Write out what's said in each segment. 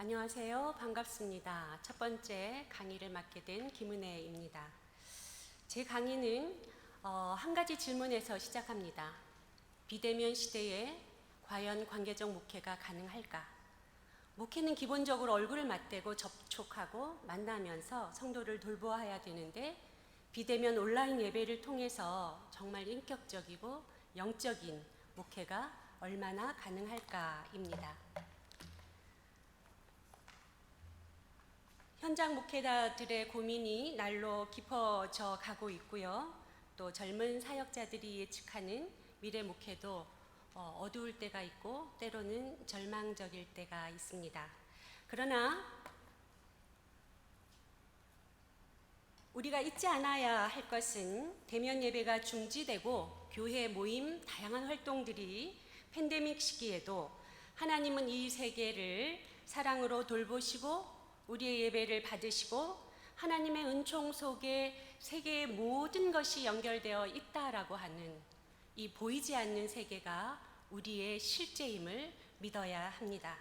안녕하세요. 반갑습니다. 첫 번째 강의를 맡게 된 김은혜입니다. 제 강의는 한 가지 질문에서 시작합니다. 비대면 시대에 과연 관계적 목회가 가능할까? 목회는 기본적으로 얼굴을 맞대고 접촉하고 만나면서 성도를 돌보아야 되는데 비대면 온라인 예배를 통해서 정말 인격적이고 영적인 목회가 얼마나 가능할까입니다. 현장 목회자들의 고민이 날로 깊어져 가고 있고요. 또 젊은 사역자들이 예측하는 미래 목회도 어두울 때가 있고 때로는 절망적일 때가 있습니다. 그러나 우리가 잊지 않아야 할 것은 대면 예배가 중지되고 교회 모임 다양한 활동들이 팬데믹 시기에도 하나님은 이 세계를 사랑으로 돌보시고 우리의 예배를 받으시고 하나님의 은총 속에 세계의 모든 것이 연결되어 있다라고 하는 이 보이지 않는 세계가 우리의 실제임을 믿어야 합니다.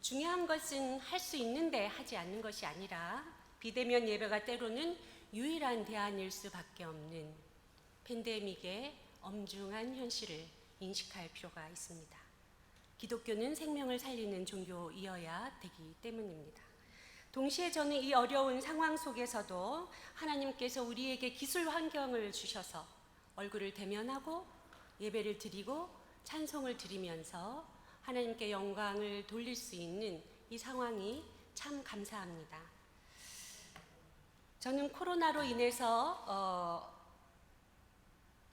중요한 것은 할 수 있는데 하지 않는 것이 아니라 비대면 예배가 때로는 유일한 대안일 수밖에 없는 팬데믹의 엄중한 현실을 인식할 필요가 있습니다. 기독교는 생명을 살리는 종교이어야 되기 때문입니다. 동시에 저는 이 어려운 상황 속에서도 하나님께서 우리에게 기술 환경을 주셔서 얼굴을 대면하고 예배를 드리고 찬송을 드리면서 하나님께 영광을 돌릴 수 있는 이 상황이 참 감사합니다. 저는 코로나로 인해서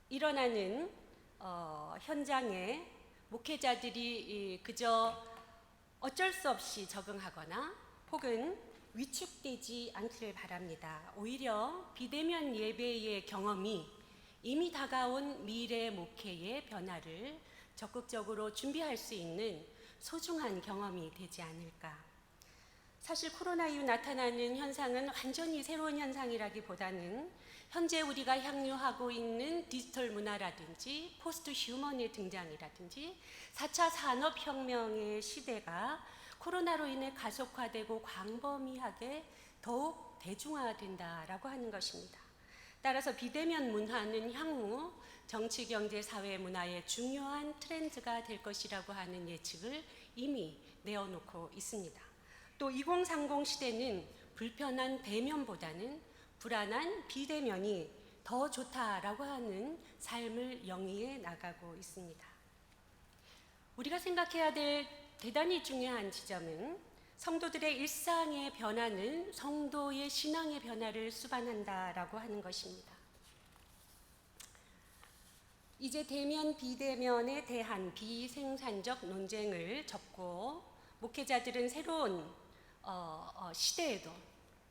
일어나는 현장에 목회자들이 그저 어쩔 수 없이 적응하거나 혹은 위축되지 않기를 바랍니다. 오히려 비대면 예배의 경험이 이미 다가온 미래 목회의 변화를 적극적으로 준비할 수 있는 소중한 경험이 되지 않을까. 사실 코로나 이후 나타나는 현상은 완전히 새로운 현상이라기보다는 현재 우리가 향유하고 있는 디지털 문화라든지 포스트 휴먼의 등장이라든지 4차 산업혁명의 시대가 코로나로 인해 가속화되고 광범위하게 더욱 대중화된다라고 하는 것입니다. 따라서 비대면 문화는 향후 정치, 경제, 사회, 문화의 중요한 트렌드가 될 것이라고 하는 예측을 이미 내어놓고 있습니다. 또 2030 시대는 불편한 대면보다는 불안한 비대면이 더 좋다라고 하는 삶을 영위해 나가고 있습니다. 우리가 생각해야 될 대단히 중요한 지점은 성도들의 일상의 변화는 성도의 신앙의 변화를 수반한다라고 하는 것입니다. 이제 대면 비대면에 대한 비생산적 논쟁을 접고 목회자들은 새로운 시대에도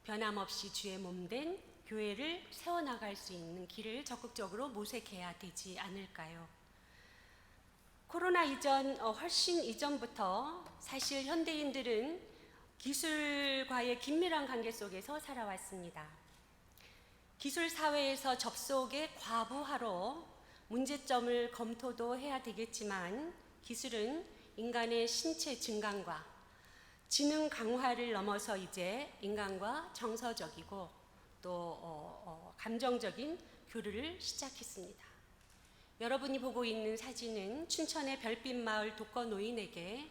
변함없이 주의 몸된 교회를 세워나갈 수 있는 길을 적극적으로 모색해야 되지 않을까요? 코로나 이전, 훨씬 이전부터 사실 현대인들은 기술과의 긴밀한 관계 속에서 살아왔습니다. 기술 사회에서 접속의 과부하로 문제점을 검토도 해야 되겠지만 기술은 인간의 신체 증강과 지능 강화를 넘어서 이제 인간과 정서적이고 또 감정적인 교류를 시작했습니다. 여러분이 보고 있는 사진은 춘천의 별빛 마을 독거 노인에게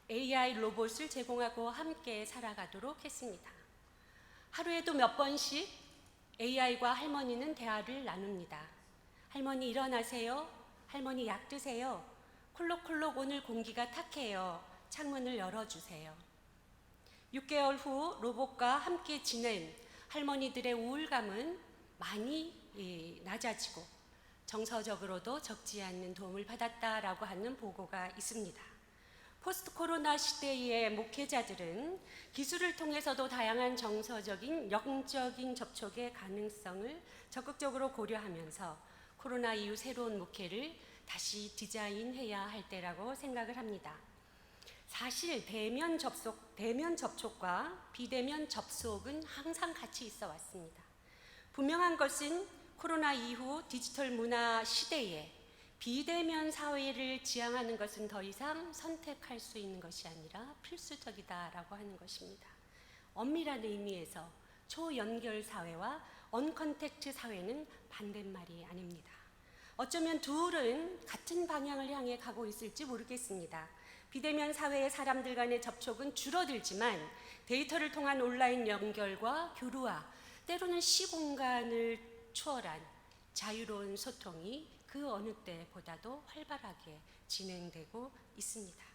AI 로봇을 제공하고 함께 살아가도록 했습니다. 하루에도 몇 번씩 AI과 할머니는 대화를 나눕니다. 할머니 일어나세요. 할머니 약 드세요. 콜록콜록 오늘 공기가 탁해요. 창문을 열어주세요. 6개월 후 로봇과 함께 지낸 할머니들의 우울감은 많이 낮아지고 정서적으로도 적지 않는 도움을 받았다라고 하는 보고가 있습니다. 포스트 코로나 시대의 목회자들은 기술을 통해서도 다양한 정서적인, 영적인 접촉의 가능성을 적극적으로 고려하면서 코로나 이후 새로운 목회를 다시 디자인해야 할 때라고 생각을 합니다. 사실 대면 접촉과 비대면 접속은 항상 같이 있어 왔습니다. 분명한 것은 코로나 이후 디지털 문화 시대에 비대면 사회를 지향하는 것은 더 이상 선택할 수 있는 것이 아니라 필수적이다라고 하는 것입니다. 엄밀한 의미에서 초연결 사회와 언컨택트 사회는 반대말이 아닙니다. 어쩌면 둘은 같은 방향을 향해 가고 있을지 모르겠습니다. 비대면 사회의 사람들 간의 접촉은 줄어들지만 데이터를 통한 온라인 연결과 교류와 때로는 시공간을 초월한 자유로운 소통이 그 어느 때보다도 활발하게 진행되고 있습니다.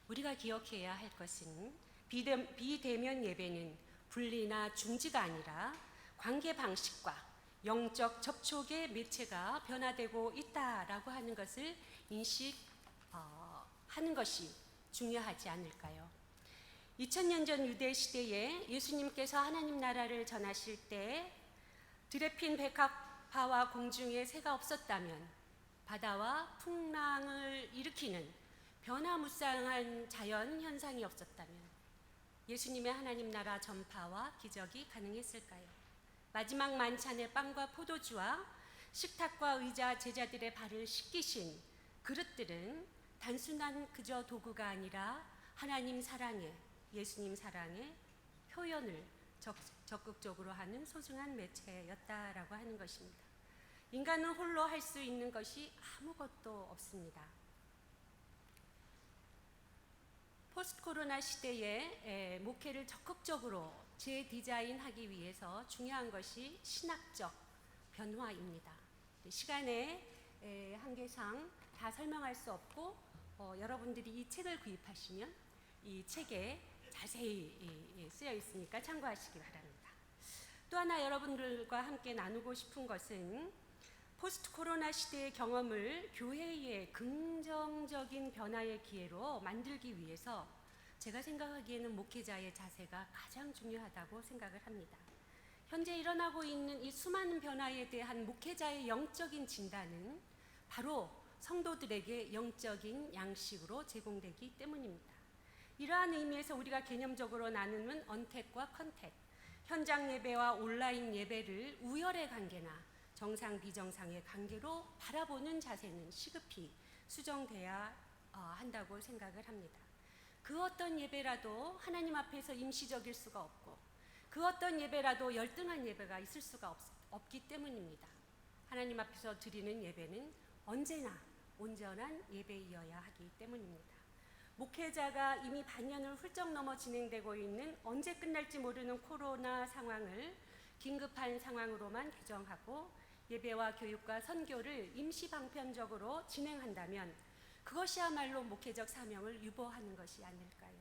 우리가 기억해야 할 것은 비대면 예배는 분리나 중지가 아니라 관계 방식과 영적 접촉의 매체가 변화되고 있다라고 하는 것을 인식하는 것이 중요하지 않을까요? 2000년 전 유대 시대에 예수님께서 하나님 나라를 전하실 때 드레핀 백합화와 공중에 새가 없었다면, 바다와 풍랑을 일으키는 변화무쌍한 자연 현상이 없었다면 예수님의 하나님 나라 전파와 기적이 가능했을까요? 마지막 만찬의 빵과 포도주와 식탁과 의자, 제자들의 발을 씻기신 그릇들은 단순한 그저 도구가 아니라 하나님 사랑의, 예수님 사랑의 표현을 적극적으로 하는 소중한 매체였다라고 하는 것입니다. 인간은 홀로 할 수 있는 것이 아무것도 없습니다. 포스트 코로나 시대에 목회를 적극적으로 재디자인하기 위해서 중요한 것이 신학적 변화입니다. 시간의 한계상 다 설명할 수 없고 여러분들이 이 책을 구입하시면 이 책에 자세히 쓰여 있으니까 참고하시기 바랍니다. 또 하나 여러분들과 함께 나누고 싶은 것은 포스트 코로나 시대의 경험을 교회의 긍정적인 변화의 기회로 만들기 위해서 제가 생각하기에는 목회자의 자세가 가장 중요하다고 생각을 합니다. 현재 일어나고 있는 이 수많은 변화에 대한 목회자의 영적인 진단은 바로 성도들에게 영적인 양식으로 제공되기 때문입니다. 이러한 의미에서 우리가 개념적으로 나누는 언택과 컨택, 현장 예배와 온라인 예배를 우열의 관계나 정상 비정상의 관계로 바라보는 자세는 시급히 수정돼야 한다고 생각을 합니다. 그 어떤 예배라도 하나님 앞에서 임시적일 수가 없고 그 어떤 예배라도 열등한 예배가 있을 수가 없기 때문입니다. 하나님 앞에서 드리는 예배는 언제나 온전한 예배이어야 하기 때문입니다. 목회자가 이미 반년을 훌쩍 넘어 진행되고 있는 언제 끝날지 모르는 코로나 상황을 긴급한 상황으로만 규정하고 예배와 교육과 선교를 임시 방편적으로 진행한다면 그것이야말로 목회적 사명을 유보하는 것이 아닐까요?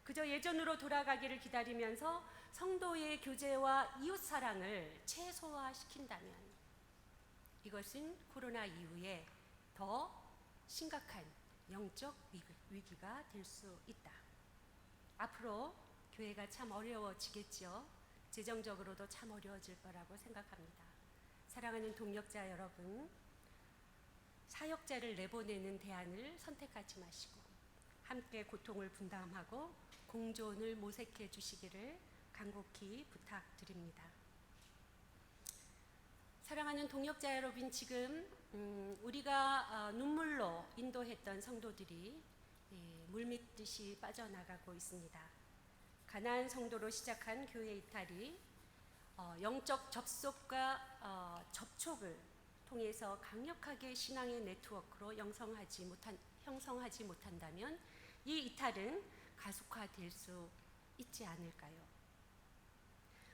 그저 예전으로 돌아가기를 기다리면서 성도의 교제와 이웃사랑을 최소화시킨다면 이것은 코로나 이후에 더 심각한 영적 위기가 될 수 있다. 앞으로 교회가 참 어려워지겠죠. 재정적으로도 참 어려워질 거라고 생각합니다. 사랑하는 동역자 여러분, 사역자를 내보내는 대안을 선택하지 마시고 함께 고통을 분담하고 공존을 모색해 주시기를 간곡히 부탁드립니다. 사랑하는 동역자 여러분, 지금 우리가 눈물로 인도했던 성도들이 물밀듯이 빠져나가고 있습니다. 가난한 성도로 시작한 교회 이탈이 영적 접속과 접촉을 통해서 강력하게 신앙의 네트워크로 형성하지 못한다면 이 이탈은 가속화될 수 있지 않을까요?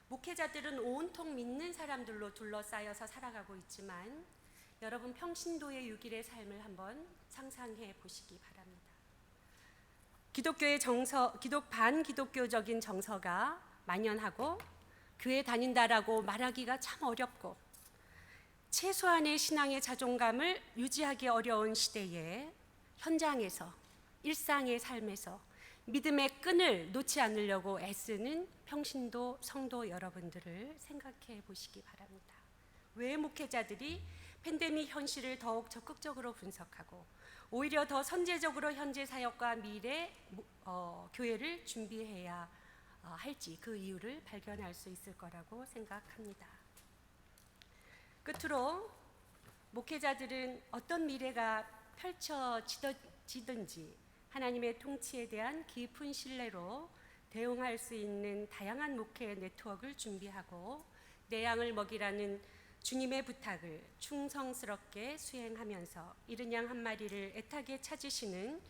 목회자들은 온통 믿는 사람들로 둘러싸여서 살아가고 있지만 여러분 평신도의 6일의 삶을 한번 상상해 보시기 바랍니다. 기독교의 반기독교적인 정서가 만연하고 교회 다닌다라고 말하기가 참 어렵고 최소한의 신앙의 자존감을 유지하기 어려운 시대에 현장에서 일상의 삶에서 믿음의 끈을 놓지 않으려고 애쓰는 평신도 성도 여러분들을 생각해 보시기 바랍니다. 왜 목회자들이 팬데믹 현실을 더욱 적극적으로 분석하고 오히려 더 선제적으로 현재 사역과 미래 교회를 준비해야 할지 그 이유를 발견할 수 있을 거라고 생각합니다. 끝으로 목회자들은 어떤 미래가 펼쳐지든지 하나님의 통치에 대한 깊은 신뢰로 대응할 수 있는 다양한 목회 네트워크를 준비하고 내 양을 먹이라는 주님의 부탁을 충성스럽게 수행하면서 이른 양 한 마리를 애타게 찾으시는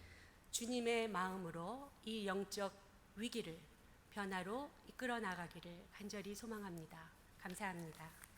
주님의 마음으로 이 영적 위기를 변화로 이끌어 나가기를 간절히 소망합니다. 감사합니다.